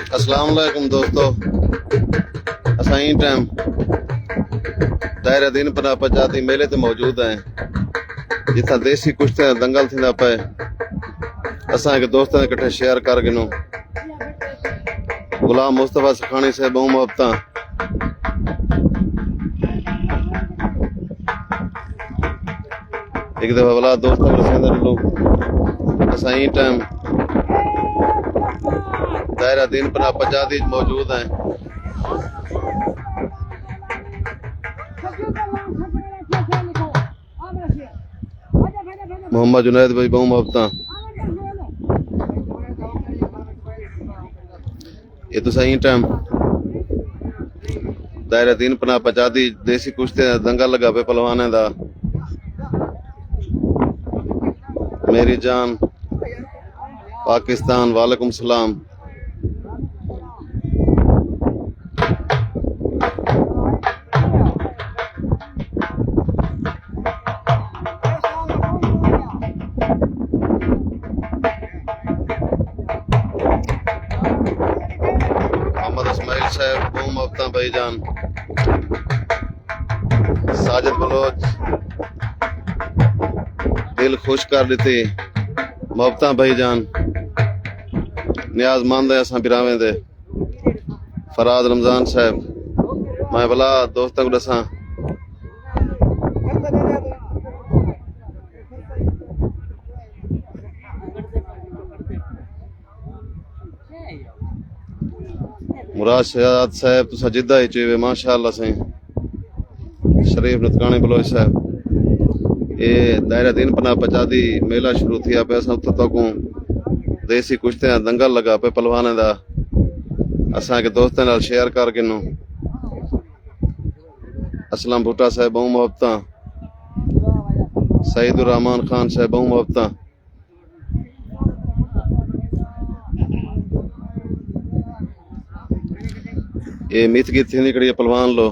अस्सलाम वालेकुम दोस्तों, असां ई टाइम दायरा दीन पनाह पंजाबी मेले ते मौजूद हैं जिथा देसी कुश्तियां दंगल थींदा पे। असां हिकु दोस्तनि कठे शेयर कर गिनो। गुलाम मुस्तफा सखानी साहिब बहु मोहब्बतां। एक दफ़ा भला दोस्त असां ई टाइम दायरा दीन पनाह पंजाबी मौजूद हैं। मोहम्मद जुनैद भाई बहु मोहब्बतां। ये तो सही टाइम दायरा दीन पनाह पंजाबी देसी कुश्ती दंगल लगा पे पहलवाने दा। मेरी जान पाकिस्तान, वालेकुम सलाम। साहब बहु मोहब्बतां भाईजान। साजिद बलोच दिल खुश कर देती मोहब्बतां भाईजान। न्याजमंद है असां बिरावें दे। फराज रमजान साहब मैं भला दोस्तों को दसां मुराद शहजाद साहब तुसा जिद्दा ही चुवे माशाअल्लाह सही। शरीफ नतकानी बलोच साहब ये दायरा दीन पनाह पंजाबी मेला शुरू थिया पे। असां उतो तक देसी कुश्तियां दंगल लगा पे पहलवाने दा। असां के दोस्तों नाल शेयर कर गिनो। असलम भुट्टा साहब बहु मोहब्बतां। सईदुर रहमान खान साहब बहु मोहब्बतां। ये मित गीत थी निकड़ी पहलवान लो।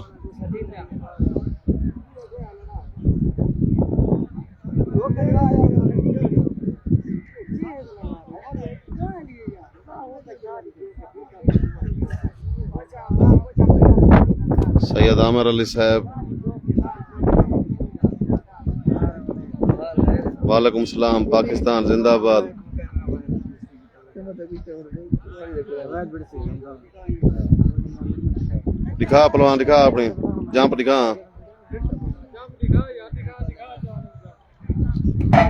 सैयद आमिर अली साहब वालेकुम सलाम। पाकिस्तान जिंदाबाद। दिखा पहलवान दिखा अपनी जंप दिखा।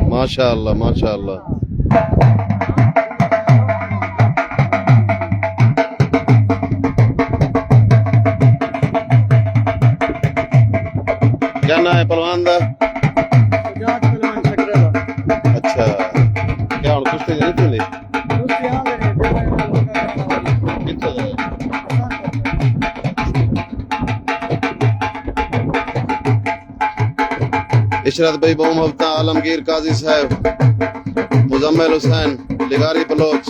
माशाअल्लाह माशाअल्लाह। क्या नाम है पहलवान दा? अच्छा क्या हुण कुश्ती नहीं चली? इशरत भाई बहु मोहब्बतां। आलमगीर काजी साहब, मुजम्मिल हुसैन लिगारी बलोच,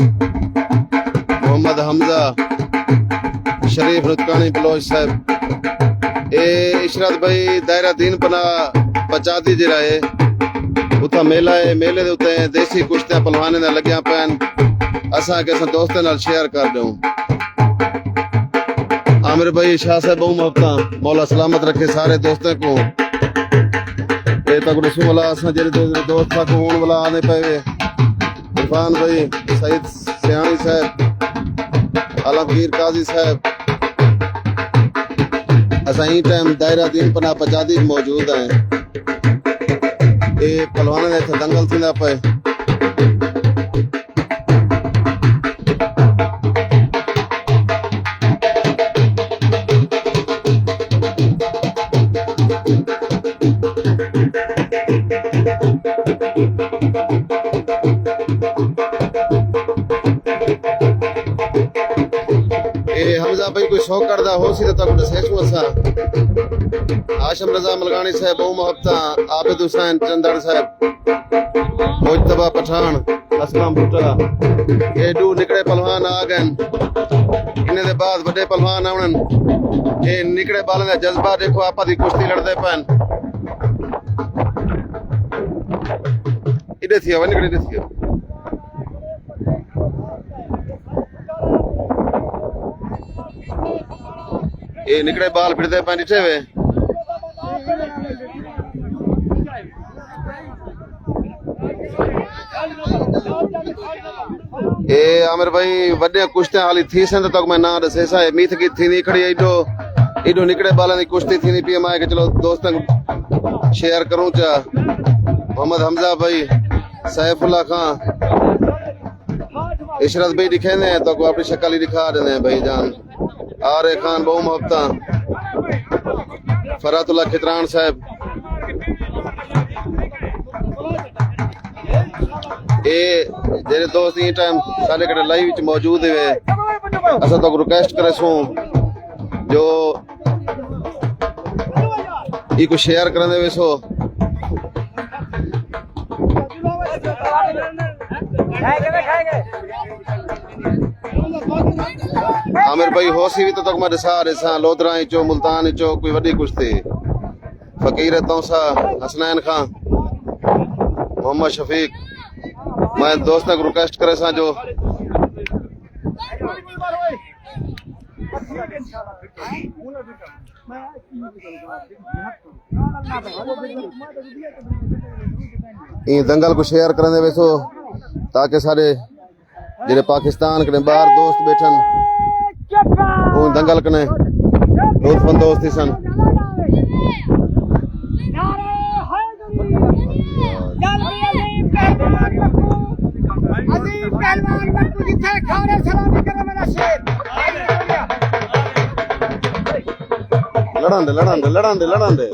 मोहम्मद हमजा, शरीफ रुतकानी बलोच साहब। ए इशरत भाई दायरा दीन पनाह पंजाबी जिहड़ा है उथा मेला है। मेले दे उत्ते देसी कुश्तियां पहलवाने दा लग्या पैन। असां के असां दोस्तां नाल शेयर कर दऊं। आमिर भाई शाह साहब बहु मोहब्बतां। मौला सलामत रखे सारे दोस्तों को। तक रसूल वाला असां जेरे दोस्त तक होने वाला आने पे इरफान भाई, सईद सियानी साहब, आलमगीर काजी साहब। असां ई टाइम दायरा दीन पनाह पंजाबी मौजूद हैं। ये पहलवान ने इत्थे दंगल थींदा पे। हमजा भाई कोई शौक करदा हो सी तो दसेसु असा। आशम रजा मलगानी साहब बहु मोहब्बतां। आबिद हुसैन चंदड़ साहब, मुजतबा पठान, असलम भुट्टा। ये दू निकड़े पहलवान आ गए। इन्हें दे बाद बड़े पहलवान आउणन। ये निकड़े बालन दा जज्बा देखो आपा दी कुश्ती लड़दे पैन। इधे थी वन इधे थी। ये निकड़े बाल फिरते पे ॾिठे वे ए आमिर भाई वॾे कुश्तियां हाली थी सन तो मैं ना दसे सा मीथ की थी खड़ी एडो एडो निकड़े बालन की कुश्ती थी पी मां के चलो दोस्तन शेयर करूं चा मोहम्मद हमजा भाई सैफुल्ला खान इशरत भाई दिखे ने तो अपनी शक्ल ही दिखा देने भाई जान आरे खान बहु मोहब्बता फरातुल्ला खितरान साहब ए जेरे दोस्त ई टाइम साडे कड़े लाइव विच मौजूद है असा तो रिक्वेस्ट करे सो जो ई को शेयर करने दे सो आमिर भाई होसी भी तो तक मैं दिसा लोधरा चो मुल्तान चो कोई वडी कुश्ती फकीर तौसा हसनैन खान मोहम्मद शफीक मैं दोस्त को रिक्वेस्ट करे सा जो ये दंगल को शेयर करने वैसो ताकि सारे जेरे पाकिस्तान के बाहर दोस्त बैठन वो दंगल कने लुत्फ अंदोज थी सन लड़ान दे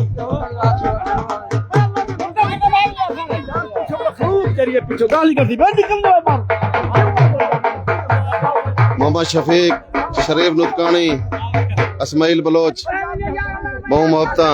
मोहम्मद शफीक शरीफ नुतकानी इस्माइल बलोच बहु मोहब्बता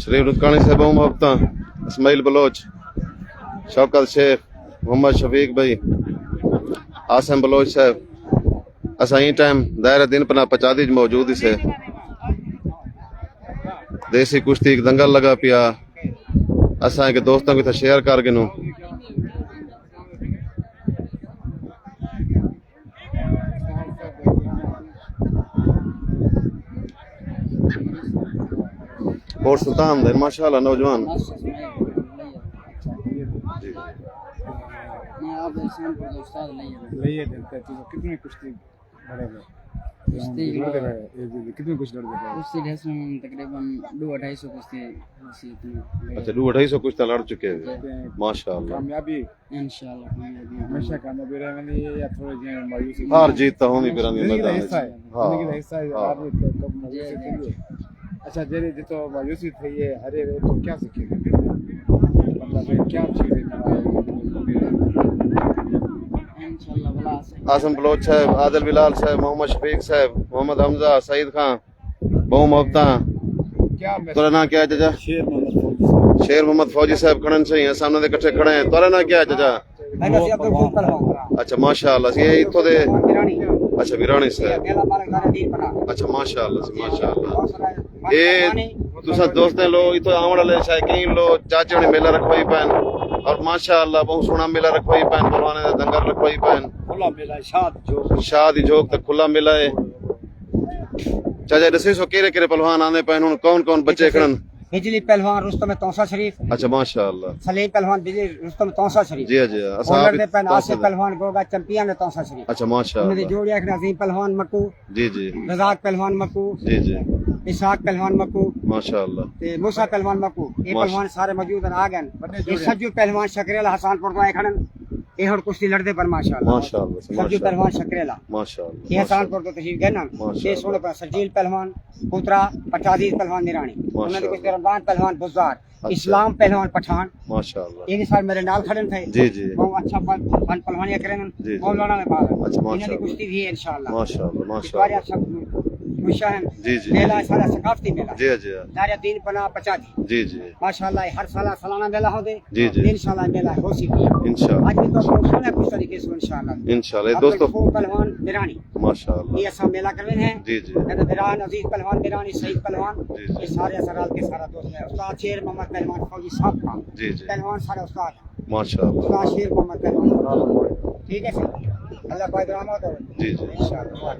शरीफ नुतकानी से बहु मोहब्बता इस्माइल बलोच शौकत शेख मोहम्मद शफीक भाई आसिम बलोच साहब असा ई टाइम दायरा दिन पना पचादी मौजूद ही से देसी कुश्ती दंगल लगा पिया असा के दोस्तों के शेयर कर गिनू और सुल्तान दे माशाल्लाह नौजवान कितनी कुश्ती कितनी कुश्ती तकरीबन 2-250 कुश्ती। अच्छा 2-250 कुश्ती लड़ चुके हैं माशाल्लाह। कामयाबी इंशाल्लाह हमेशा कामयाबी रहेगी या थोड़ी जी मायूसी हार जीत तो होनी फिर मैदान है हिस्सा है हार जीत तो मायूसी थी। अच्छा जेरे जितो मायूसी थी है हरे वे तो क्या सीखेंगे मतलब क्या चीज आसम बलोच साहब आदिल बिलाल साहब मोहम्मद शफीक साहब मोहम्मद हमजा सईद खान बहु मोहब्बता तोरा ना क्या है चाचा शेर मोहम्मद फौजी साहब खड़न चाहिए सामने दे इकट्ठे खड़े हैं तोरा ना क्या है चाचा अच्छा माशाल्लाह ये इथों दे अच्छा विरानी साहब अच्छा माशाल्लाह ये तुसा दोस्तें लो इथो आवन वाले शायकीन लो चाचे ने मेला रखवाई पैन और माशाल्लाह बहुत सोना मेला रखवाई पैन परवाने दा दंगल रखवाई पैन खुला मेला शादी जोग तक खुला मेला है चाचा दसे सो केरे पहलवान आने पैन हुन कौन बच्चे खड़न बिजली पहलवान रुस्तम तौसा शरीफ अच्छा माशाल्लाह सलीम पहलवान बिजली रुस्तम तौसा शरीफ जी ओनर दे पैन आसिफ पहलवान गोगा चैंपियन है तौसा शरीफ अच्छा माशाल्लाह उन्हें जोड़िया के अजीम पहलवान मक्कू जी रजाक पहलवान मक्कू जी इसाक पहलवान मक्कू माशाल्लाह ते मूसा पहलवान मक्कू ये पहलवान सारे मौजूद आ गए ये सज्जू पहलवान शकरेल हसनपुर तो खड़न ये और कुश्ती लड़ते पर माशाल्लाह माशाल्लाह से, सरजू पहलवान शकरेला माशाल्लाह ये हसानपुर तो तशरीफ गए ना माशाल्लाह। ये सोने पर सरजील पहलवान पुत्रा पठाजीज पहलवान निरानी उन्होंने कुछ रमजान पहलवान बुज़दार इस्लाम पहलवान पठान माशाल्लाह ये साल मेरे नाल खड़े थे जी जी बहुत अच्छा फन पहलवानी करें जी। मौलाना में बात अच्छा, इन्होंने माशाल्लाह। कुश्ती भी है इंशाल्लाह माशाल्लाह इस बार माशाल्लाह अच्छा खुशा है जी जी मेला है सारा सकाफती मेला जी जी दारिया दीन पना पचादी जी जी माशाल्लाह हर साल सालाना मेला होते जी जी इंशाल्लाह मेला हो सकी इंशाल्लाह आज भी तो सोने कुछ तरीके से इंशाल्लाह इंशाल्लाह दोस्तों पहलवान निरानी माशाल्लाह ये सब मेला करवे हैं जी जी निरान अजीज पहलवान निरानी शहीद पहलवान जी, जी। ये सारे असराल के सारा दोस्त हैं उस्ताद शेर मोहम्मद पहलवान फौजी साहब का जी जी पहलवान सारे उस्ताद माशाल्लाह उस्ताद शेर मोहम्मद पहलवान ठीक है सर अल्लाह पाक रहमत हो जी जी इंशाल्लाह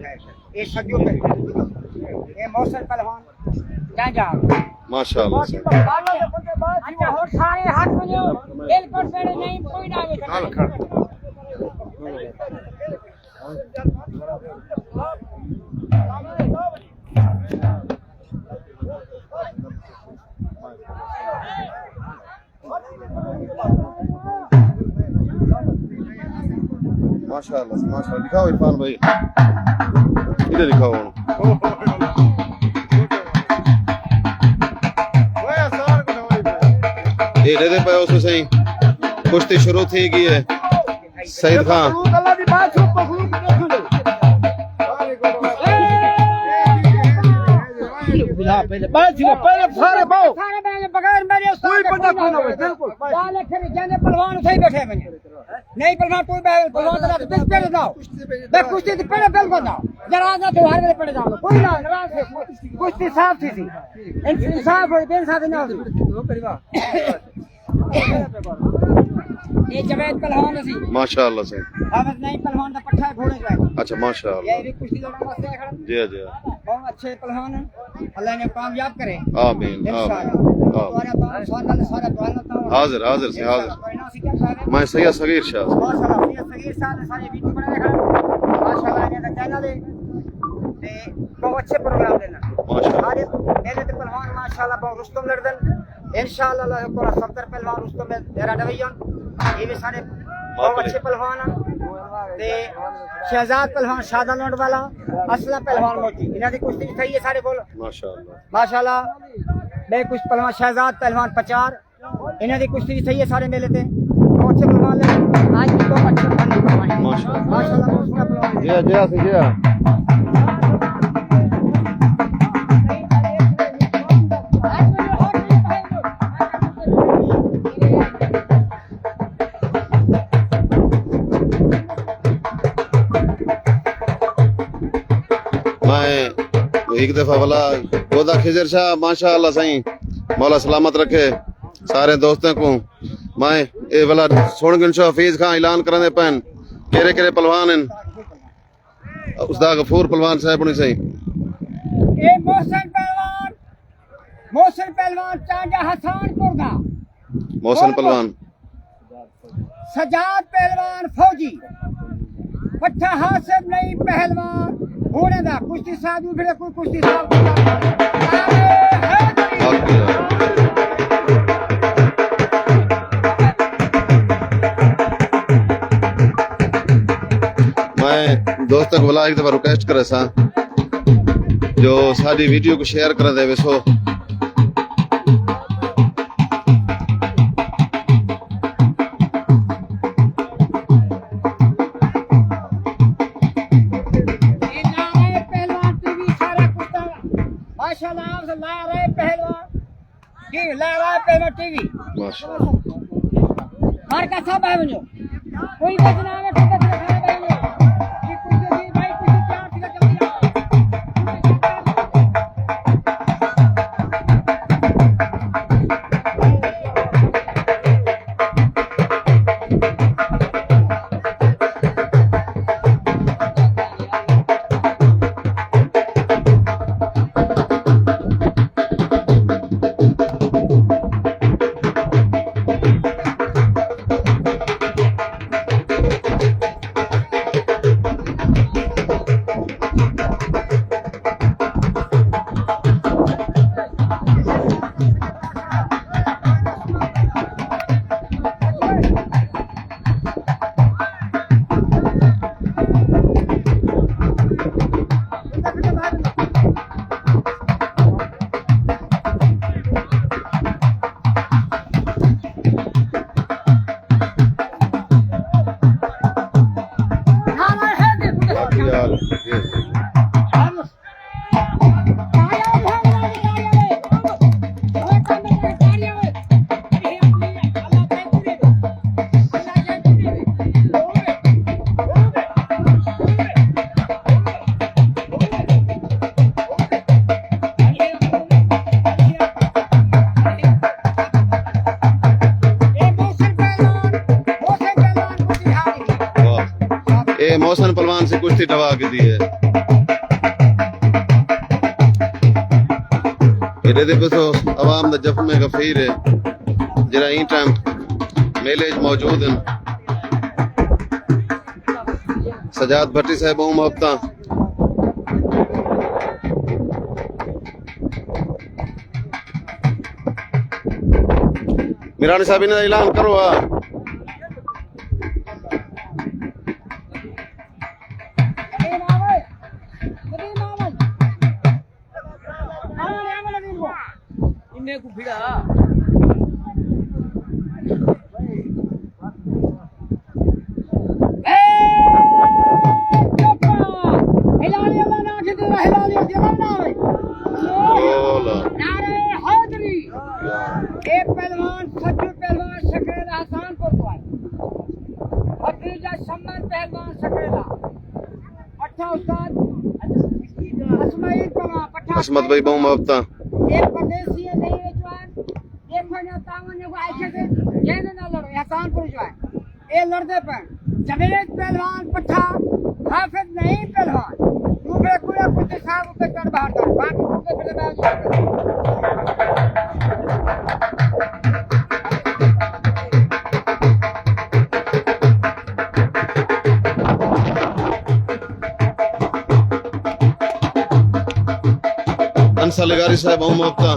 ये सदियों पे ये मौसम पहलवान जा जा माशाल्लाह से अच्छा और सारे हाथ में बिल्कुल पेड़े नहीं कोई ना आवे माशाल्लाह से, माशाल्लाह दिखाओ इरफान भाई इधर दिखाओ ये दे पे उसमें सही कुश्ती शुरू थी गई है सईद खान सारे बैठे बगैर मेरे कोई बंदा कोई ना बिल्कुल वाले खरी जाने पहलवान उठे बैठे मैंने नहीं पहलवान कोई पहलवान तो बिल पे जाओ मैं कुश्ती तो पहले बिल को जाओ जरा ना तो हर वेले पड़े जाओ कोई ना नवाज से कुश्ती साफ थी इंसाफ हो बेइंसाफ ना हो ये जवेद पहलवान सी माशाल्लाह से हाफिज नहीं पहलवान का पट्टा है घोड़े का अच्छा माशाल्लाह ये भी कुश्ती लड़ने वास्ते खड़ा जी जी बहुत अच्छे पहलवान हैं अल्लाह ने कामयाब करे आमीन इंशाल्लाह आमीन तुम्हारा सारा दुआ हाजिर हाजिर से हाजिर मैं सैयद सगीर शाह माशाल्लाह ये सगीर साहब सारे वीडियो बना रखा माशाल्लाह ने चैनल है ते बहुत अच्छे प्रोग्राम देना माशाल्लाह सारे मेरे ते पहलवान माशाल्लाह बहुत रुस्तम लड़दन इंशाल्लाह अल्लाह को सफदर पहलवान रुस्तम में तेरा डिवीजन ये भी सारे बहुत अच्छे पहलवान हैं ते शहजाद पहलवान शादा लौंड वाला असला पहलवान मोती इन्हां दी कुश्ती सही है सारे बोल माशाल्लाह माशाल्लाह मैं कुछ पहलवान शहजाद पहलवान पचार इन्हां दी कुश्ती सही है सारे मेले ते बहुत अच्छे पहलवान ले आज भी बहुत अच्छे पहलवान हैं माशाल्लाह माशाल्लाह बहुत सुना पहलवान जी जी मैं एक दफा वाला गोदा खिजर शाह माशाल्लाह सही मौला सलामत रखे सारे दोस्तों को मैं ये वाला सुन गिनशो हफीज खान ऐलान करने पैन केरे केरे पहलवान हैं उस्ताद गफूर पहलवान साहब उन्हें सही ये मोहसिन पहलवान चांजा हसनपुर का मोहसिन पहलवान सजाद पहलवान फौजी पट्टा हासिब नहीं पहलवान होने दा कुश्ती साधु फिर कोई कुश्ती साहब मैं दोस्तों को बोला एक दफा रिक्वेस्ट करे सा जो सारी वीडियो को शेयर कर दे सो टीवी माशाल्लाह हर का सब है मुझे कोई बचना है तो बचना है ये कुछ भी भाई कुछ क्या ठीक है मोहसन पहलवान से कुश्ती दबा के दी है। ये देखो तो अवाम दा जफ्फ में गफीर है जरा ई टाइम मेले च मौजूद हैं। सजाद भट्टी साहब बहु मुहब्बता मिरानी साहब इन्हें ऐलान करो इन्हें को भिड़ा पहलवान सज्जू पहलवान सकरेला हसनपुर को है भतीजा सम्मन पहलवान सकरेला पट्टा उस्ताद असमाइल पहलवान पट्टा असमत भाई बहु मुहब्बता एक परदेसी है नहीं है जवान देखो ना तावन ने आयशा से ये ना लड़ो हसनपुर जो है ये लड़ते पर जवेद पहलवान पट्टा हाफिज नहीं पहलवान दूसरे पूरा कुछ साहब ऊपर कर बाहर कर बाकी दूसरे पहलवान अंसा लिगारी साहब बहु मुहब्बता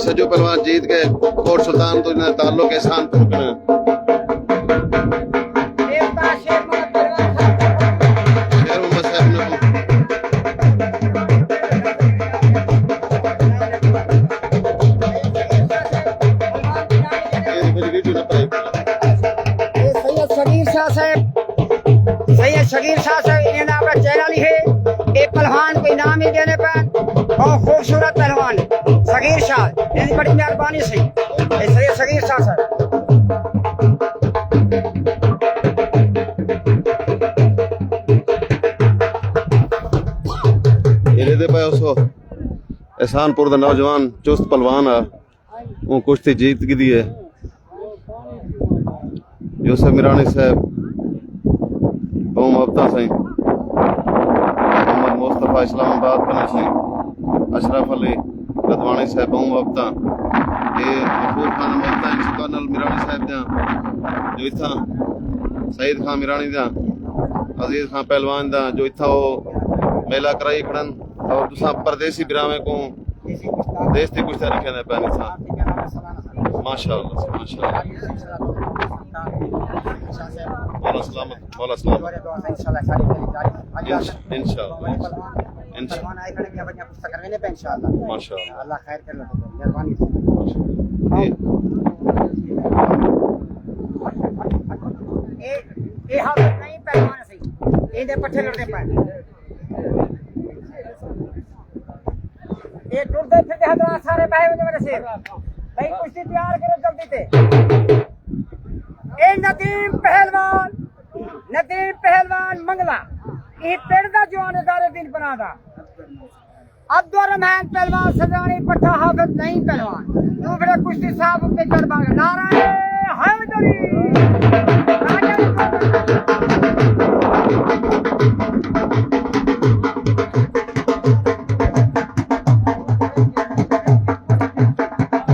सजू पहलवान जीत गए कोट सुल्तान तो इन्हें ताल्लुक एहसान पुरकना शेर मोहम्मद साहब ने सैयद शकीर शाह साहब इन्हें नाम का चैनल है एक पहलवान को इनाम ही देने पर और खूबसूरत पहलवान शकीर शाह इनकी बड़ी मेहरबानी से सैयद शकीर शाह साहब ये दे पाए उसको एहसानपुर दा नौजवान चुस्त पहलवान आ वो कुश्ती जीत की दी है यूसुफ मिरानी साहब बहु मुहब्बता सही मोहम्मद मुस्तफा इस्लामाबाद बने सही अशरफ अली गदवानी साहब बहु मुहब्बता ये गफूर खान मुहब्बता कर्नल मिरानी साहब दा जो इथा सईद खान मिरानी दा अजीज खान पहलवान दा जो इथा वो मेला कराई खड़न और दूसरा परदेसी बिरामे को देश की कुछ रखे ने पैन था माशाअल्लाह माशाअल्लाह मौला सलामत इंशाअल्लाह पहलवान आए खड़े क्या बच्चा कुछ करने पे इंशाल्लाह माशाल्लाह अल्लाह खैर कर लो मेहरबानी ये हालत नहीं पहलवान सही इनके पट्टे लड़ने पाए ये टूटते फिरते हजरात सारे बहे हुए मेरे से भाई कुश्ती तैयार करो जल्दी से ए नदीम पहलवान मंगला ये पेड़ दा जवान दारे दिन बनादा अब्दुल रहमान पहलवान सजानी पट्टा हाफिज नहीं पहलवान तू बड़े कुश्ती साहब पे चढ़ भाग नारायण हैदरी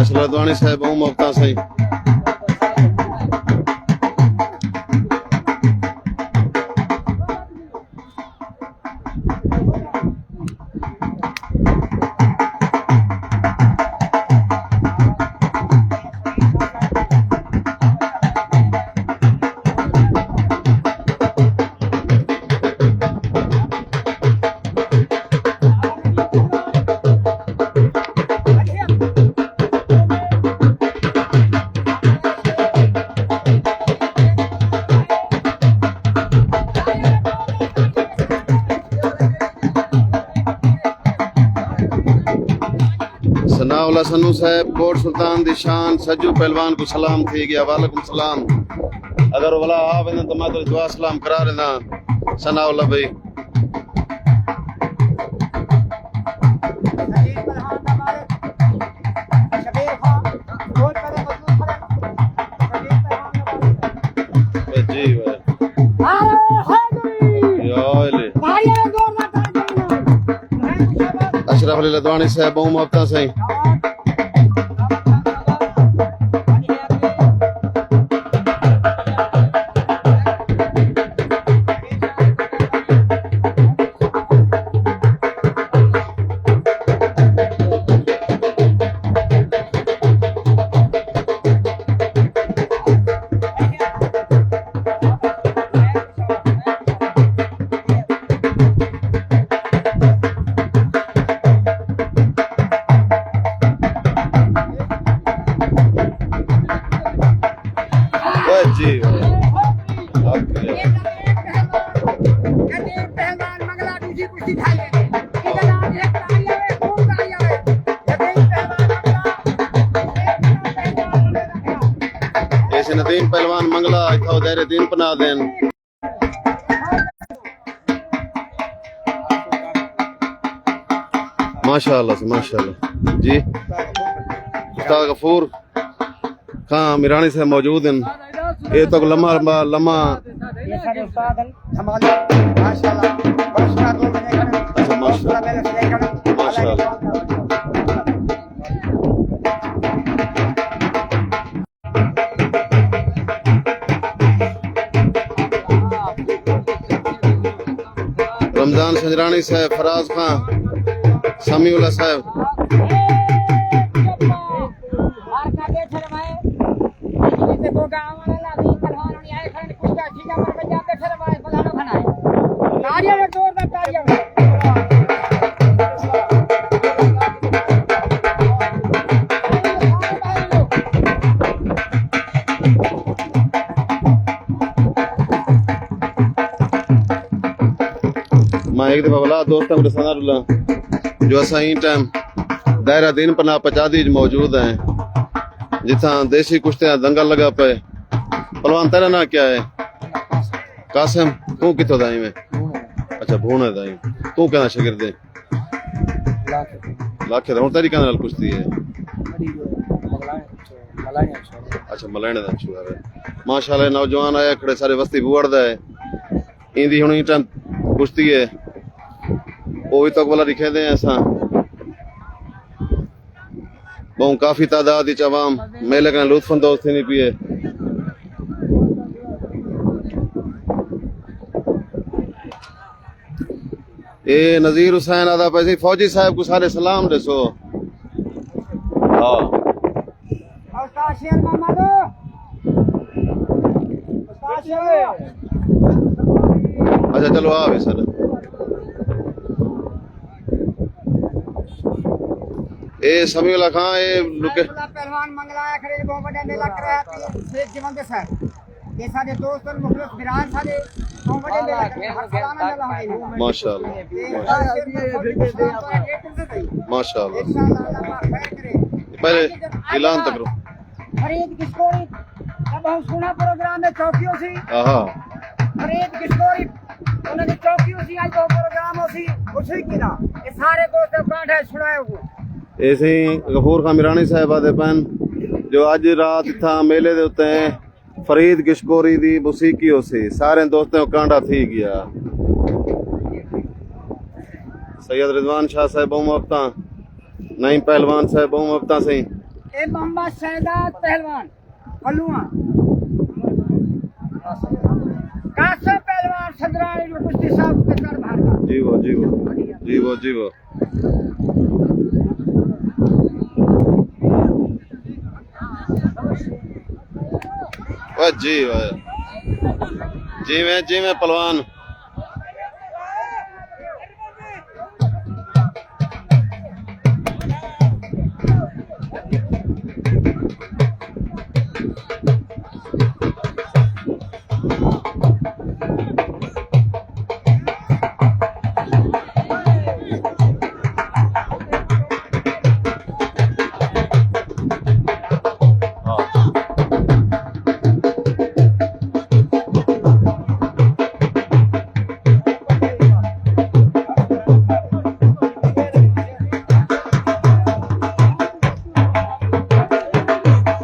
असला दवानी साहब बहु मुफ्ता सही सनाउल्ला सन्नू साहब कोट सुल्तान दी शान सज्जू पहलवान को सलाम थी गया वालेकुम सलाम अगर वला आ वने तो मैं तो दुआ सलाम करा रहा सनाउल्ला भाई जी अशरफ अली लदवानी साहब बहु मुफ्ता सही जी पहलवान मंगला दूसरी कुश्ती खाई है इधर आ एक ताली आवे खूब ताली आवे ऐसे नदीम पहलवान मंगला इथो दायरे दिन पना देन माशाल्लाह जी उस्ताद गफूर खां मिरानी साहब मौजूद हैं ये तो लम्हा ये सारे उस्ताद हैं हमारे माशाल्लाह पुरस्कार दो बने खड़े अच्छा माशाल्लाह रमजान संजरानी साहब फराज खां समीउल्लाह साहब मैं एक दफा बोला दोस्तों को सना जो असा ही टाइम दायरा दिन पना पचादी मौजूद हैं जिथा देसी कुश्तियां दंगल लगा पे पहलवान तेरा ना क्या है कासिम तू कितों दाई में अच्छा भूना दाई तू कहना शागिर्द है लाखे हूं तेरी कहने नाल कुश्ती है अच्छा मलाने दा शुगर है माशाल्लाह नौजवान आया खड़े सारे वस्ती बुवड़दा है इंदी हुन टाइम कुश्ती है वो भी तक वाला लिखे दे ऐसा बहुत काफी तादाद अवाम मेले का लुत्फ अंदोज थी नहीं पिए ए नजीर हुसैन आदा पैसे फौजी साहब को सारे सलाम दसो हाँ अच्छा चलो आ भी सर ए समीउल्लाह खां ए लुके पहलवान मंगलाया खड़े बहुत बड़ा मेला कराया शेख जीवन दे सर ये सारे दोस्त और मुखलिस वीरान सारे बहुत बड़े मेला कराया हर सालाना मेला होता है माशाल्लाह माशाल्लाह इंशाल्लाह खैर करे पहले ऐलान तक करो फरीद किशोरी अब हम सुना प्रोग्राम में चौकियों से आहा फरीद किशोरी उन्होंने चौकियों से आज वो प्रोग्राम होसी उसी की ना ये सारे दोस्त कांठ है सुनाए हुए ऐसे ही गफूर खां मिरानी साहब आदे पैन जो अज रात था मेले दे उत्ते फरीद किशकोरी दी मुसीकी होसी सारे दोस्तों को कांडा थी गया सैयद रिजवान शाह साहब बहु मुफ्ता नईम पहलवान साहब बहु मुफ्ता सही ए मोहम्मद शहजाद पहलवान फलुआ कासम पहलवान सदरानी कुश्ती साहब के कर भागा जीवो जीवो जीवो जीवो वाह जी वाह जी में पहलवान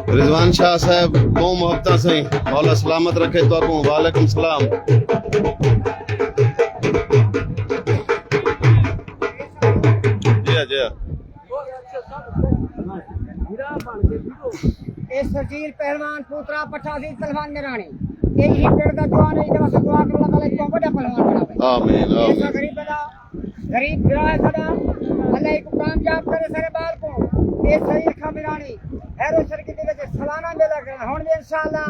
रिजवान शाह साहब बहुत मुहब्बत से मौला सलामत रखे तो आपको वालेकुम सलाम जी ए सरजील पहलवान पुत्रा पठासी पहलवान मेरानी यही पेड़ का दुआ नहीं जब से दुआ कर अल्लाह को बड़ा पहलवान बना आमीन ऐसा आमीन गरीब बना गरीब गिरा है सदा अल्लाह को कामयाब करे सारे बाल को ए सही खमीरानी हैरो सर्किट दे विच सालाना मेला करना हुन भी इंशाअल्लाह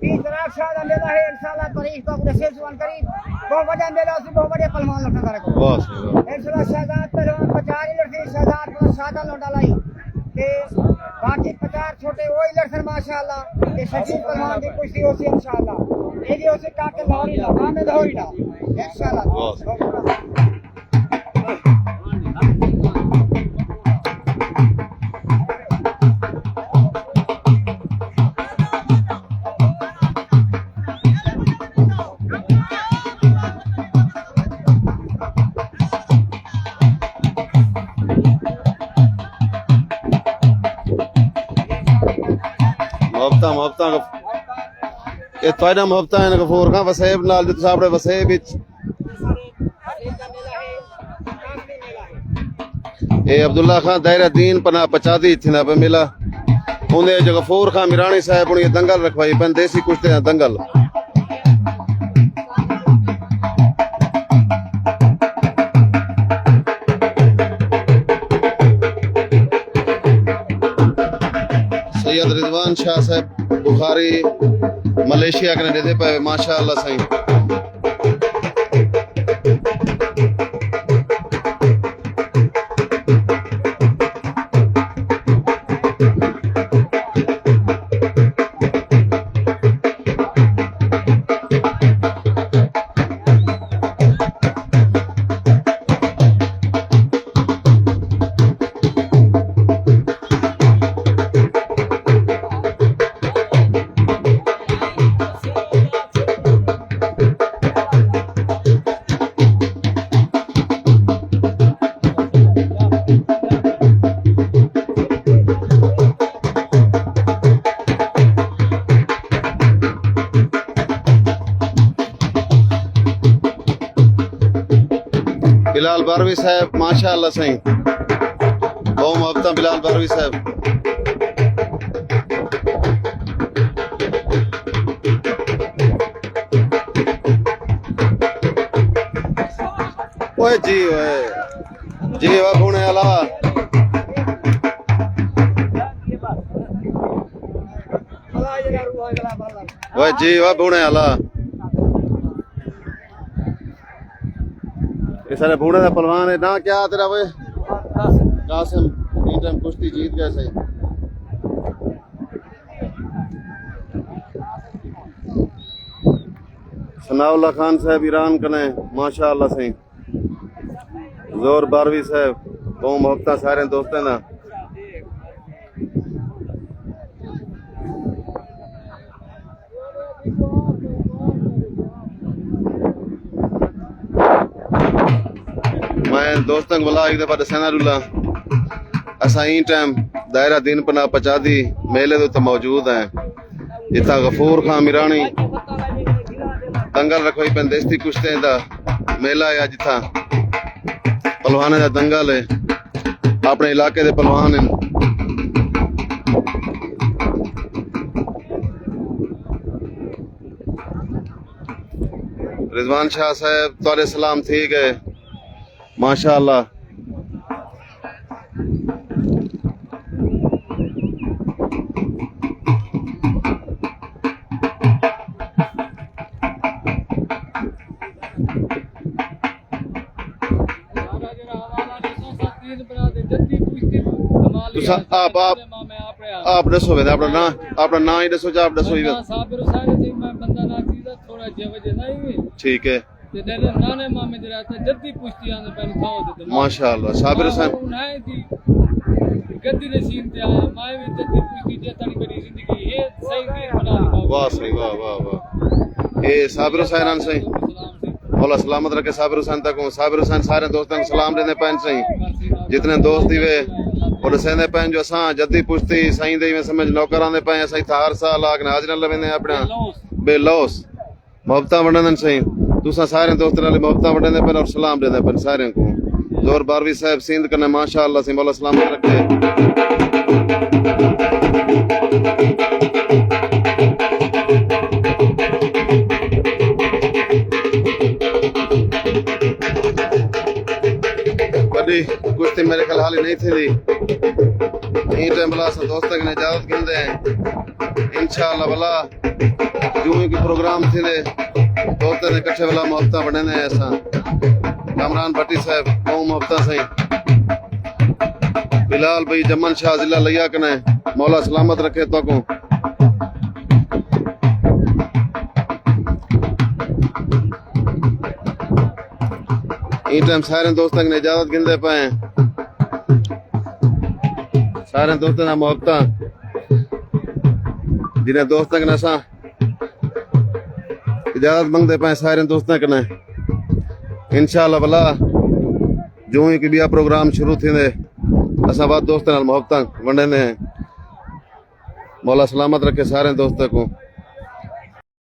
20 राशा दा मेला है इंशाअल्लाह तारीख को अपने से जुबान करीब बहुत बड़ा मेला से बहुत बड़े पहलवान लखन सारे को वाह सही वाह इंशाअल्लाह शहजाद पहलवान 50 लड़के शहजाद को सादा लौटा लाई ते बाकी 50 छोटे वही लड़के माशाअल्लाह ये सजील पहलवान की कुश्ती होसी इंशाअल्लाह ये होसी काके लाहौरी ला में लाहौरी ला इंशाअल्लाह मुहब्बत ये तुहाडा मुहब्बत है गफूर खां वसेब नाल जो तुसां अपने वसेब विच ए अब्दुल्ला खां दायरा दीन पना पचादी थींदा पे मिला उन्हें जो गफूर खां मिरानी साहब उन्हें दंगल रखवाई पन देसी कुश्ती दा दंगल सैयद रिजवान शाह साहब बुखारी मलेशिया के देते पे माशाअल्लाह सही बिलाल बारवी साहब माशाअल्लाह सही बहुत मुहब्बत बिलाल बारवी साहब ओए जी वाह पुणे वाला ओए जी वाह पुणे वाला ये सारे बूढ़े का पहलवान है ना क्या तेरा वे कासिम इन टाइम कुश्ती जीत गए सही। सनाउल्ला खान साहब ईरान कने माशाअल्लाह सही। जोर बारवी साहब बहुत मोहब्बत सारे दोस्तों ना। मैं दोस्तों को बोला एक दफा दसना रुला असा ई टाइम दायरा दिन पना पचादी मेले तो मौजूद हैं जिथा गफूर खान मिरानी दंगल रखो देसी कुश्ते दा मेला है जिथा पहलवान का दंगल है अपने इलाके दे पहलवान हैं। रिजवान शाह साहब तोरे सलाम थी गए माशाअल्लाह। आप दसो वे अपना नाम ही दसो आप दसो ठीक है माशाअल्लाह साबिर हुसैन वाह सही वाह वाह वाह ये साबिर हुसैन सही मौला सलामत रखे साबिर हुसैन तक साबिर हुसैन सारे दोस्तों को सलाम देने पैन सही जितने दोस्त वे और सेंदे पैन जो असा जद्दी पुश्ती सही दे में समझ नौकर आंदे पे सही हर साल आग हाजिर लवेंदे अपना बेलौस मोहब्बत वंडन सही तुसा सारे दोस्तों नाल मोहब्बत वंडे पे और सलाम देंदे पे सारे को। जोर बारवी साहब सिंध कने माशाअल्लाह से मौला सलामत रखे। बड़ी कुश्ती मेरे ख्याल हाल नहीं थी इन टाइम बला दोस्तों की इजाजत गिंदे हैं इंशाअल्लाह बला जो ही प्रोग्राम थे दोस्तों ने कट्ठे वाला मोहब्बत बने ने ऐसा कामरान भट्टी साहब बहुत मोहब्बत सही बिलाल भाई जमन शाह जिला लिया कने मौला सलामत रखे तो को। इन टाइम सारे दोस्तों की इजाजत गिंदे पे सारे दोस्तों ना मोहब्बत जिन्हें दोस्तों के असा इजाजत मंगते पे सारे दोस्तों कने इंशाअल्लाह भला जो ही कि प्रोग्राम शुरू थे असा बात दोस्तों नाल मोहब्बत वंडे ने। मौला सलामत रखे सारे दोस्तों को।